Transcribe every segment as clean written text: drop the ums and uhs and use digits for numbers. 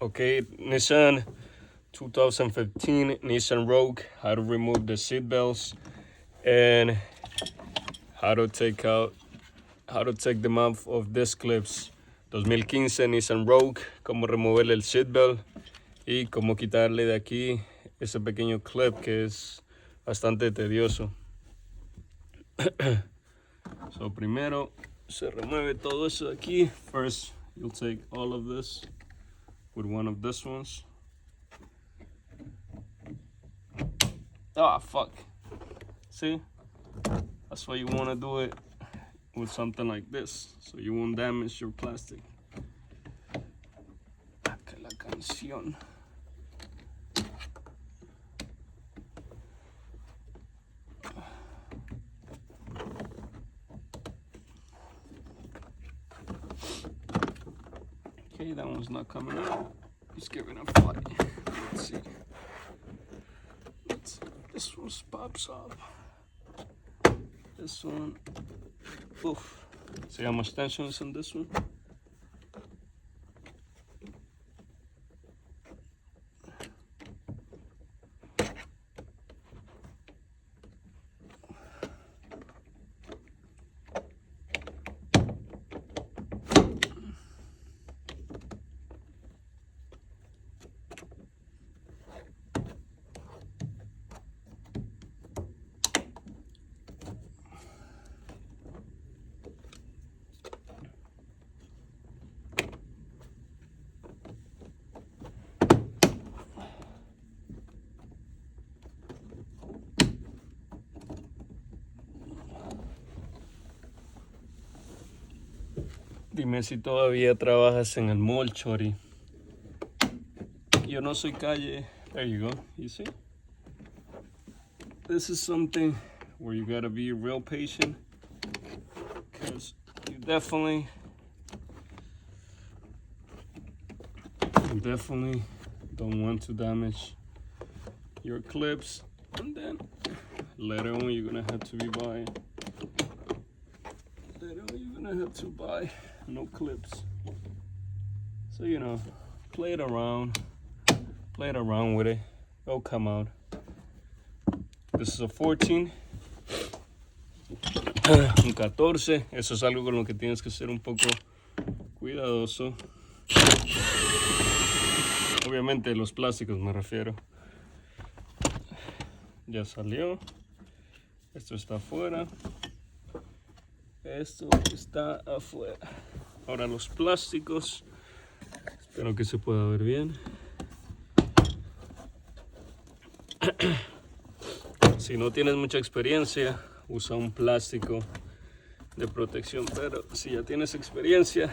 Okay, Nissan 2015 Nissan Rogue, how to remove the seat belts and how to take them out of these clips. 2015 Nissan Rogue, cómo removerle el seat belt y cómo quitarle de aquí ese pequeño clip que es bastante tedioso. So primero se remueve todo eso de aquí. First, you'll take all of this with one of these ones. Ah, fuck. See? That's why you want to do it with something like this, so you won't damage your plastic. Que la canción. Okay, that one's not coming out. It's giving a fight. Let's see. This one pops up. This one. Oof. See how much tension is on this one? Dime si todavía trabajas en el mall, Chori. Yo no soy calle. There you go. You see? This is something where you gotta be real patient, because you definitely don't want to damage your clips, and then later on you're gonna have to buy no clips. So play it around with it. It'll come out. This is a 14. Un 14. Eso es algo con lo que tienes que ser un poco cuidadoso. Obviamente los plásticos me refiero. Ya salió. Esto está afuera. Esto está afuera. Ahora los plásticos. Espero que se pueda ver bien. Si no tienes mucha experiencia, usa un plástico de protección. Pero si ya tienes experiencia,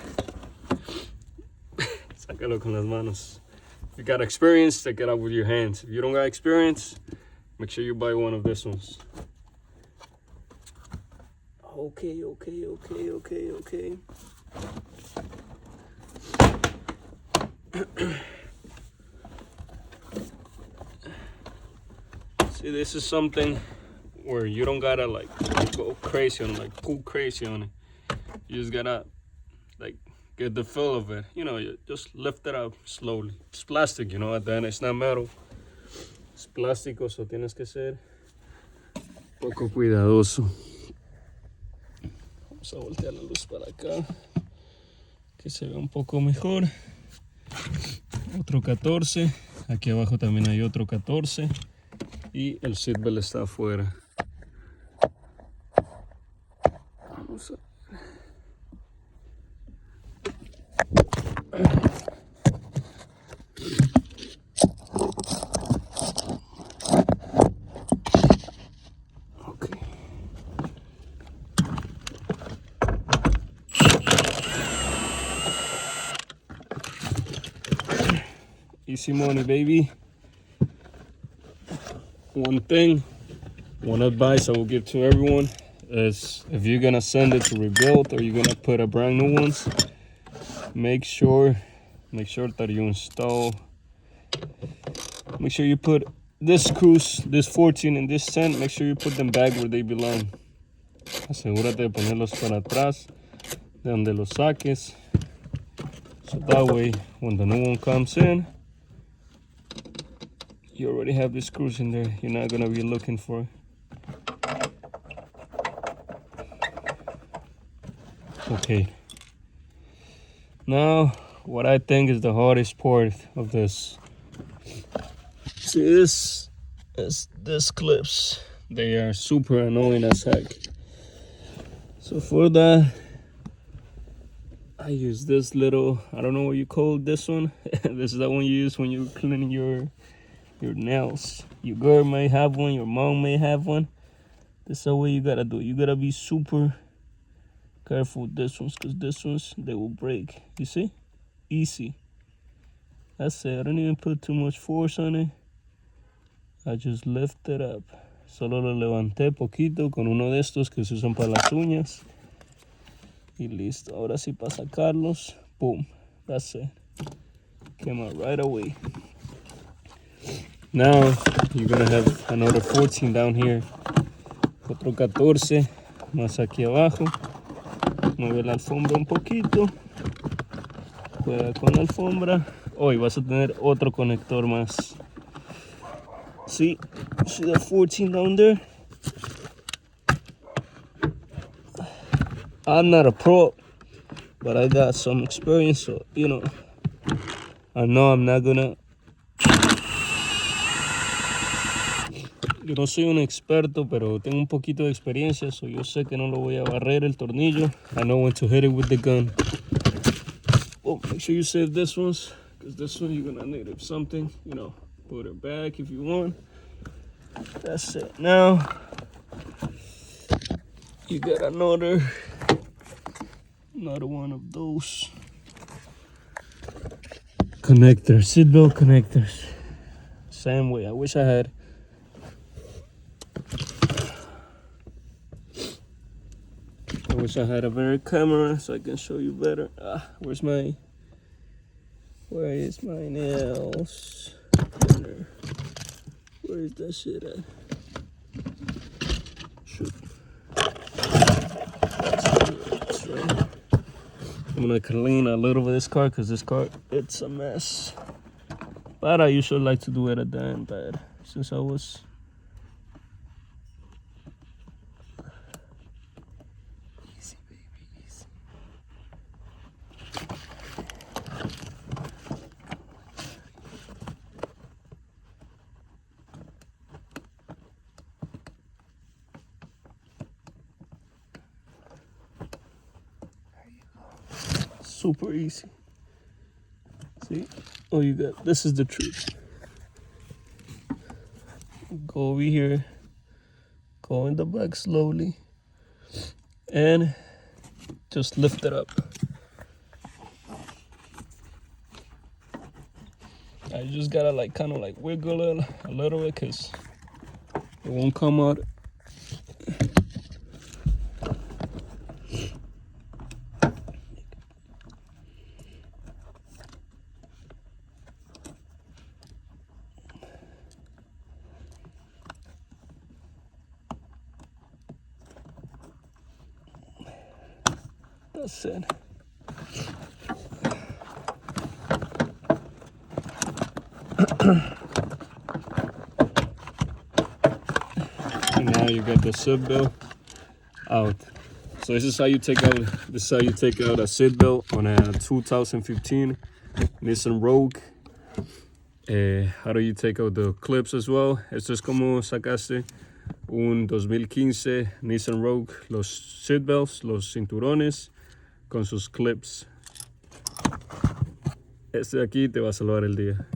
sácalo con las manos. If you got experience, take it out with your hands. If you don't got experience, make sure you buy one of these ones. Okay. See, this is something where you don't gotta go crazy on it, go crazy on it. You just gotta get the feel of it. You just lift it up slowly. It's plastic, at the end it's not metal. Es plástico, so tienes que ser poco cuidadoso. Vamos a voltear la luz para acá, que se vea un poco mejor. Otro 14. Aquí abajo también hay otro 14. Y el seatbelt está afuera. Vamos a ver. Okay. Easy money, baby. One advice I will give to everyone is, if you're gonna send it to rebuild or you're gonna put a brand new ones, make sure that you install. Make sure you put this screws, this 14 and this 10. Make sure you put them back where they belong. Asegúrate de ponerlos para atrás, de donde los saques. So that way, when the new one comes in, you already have the screws in there. You're not gonna be looking for it. Okay. Now, what I think is the hardest part of this. See, this clips. They are super annoying as heck. So for that, I use this little, I don't know what you call this one. This is the one you use when you're cleaning your nails. Your girl may have one, your mom may have one. This is the way you gotta do it. You gotta be super careful with this ones, because this ones, they will break. You see? Easy. That's it. I don't even put too much force on it. I just lift it up. Solo lo levanté poquito con uno de estos que se usan para las uñas. Y listo. Ahora sí para sacarlos. Boom. That's it. Came out right away. Now you're gonna have another 14 down here. Otro 14 más aquí abajo. Mueve la alfombra un poquito. Juega con la alfombra. Hoy vas a tener otro conector más. See that 14 down there? I'm not a pro, but I got some experience, so you know, I know I'm not gonna. Yo no soy un experto, pero tengo un poquito de experiencia, so yo sé que no lo voy a barrer el tornillo. I know when to hit it with the gun. Oh, make sure you save this ones, because this one you're gonna need it something, you know, put it back if you want. That's it. Now you got another one of those connectors, seatbelt connectors. Same way. I wish I had. A better camera so I can show you better. Where is my nails? Where is that shit at? Shoot. That's right. I'm gonna clean a little bit of this car because this car, it's a mess. But I usually like to do it at the end, but since I was easy, baby, easy. Super easy. See? Oh, you got, this is the trick. Go over here, go in the back slowly, and just lift it up. I just gotta like kind of like wiggle it a little bit because it won't come out. That's it. And now you got the seat belt out. So this is how you take out a seat belt on a 2015 Nissan Rogue. How do you take out the clips as well? Esto es como sacaste un 2015 Nissan Rogue, los seat belts, los cinturones con sus clips. Este de aquí te va a salvar el día.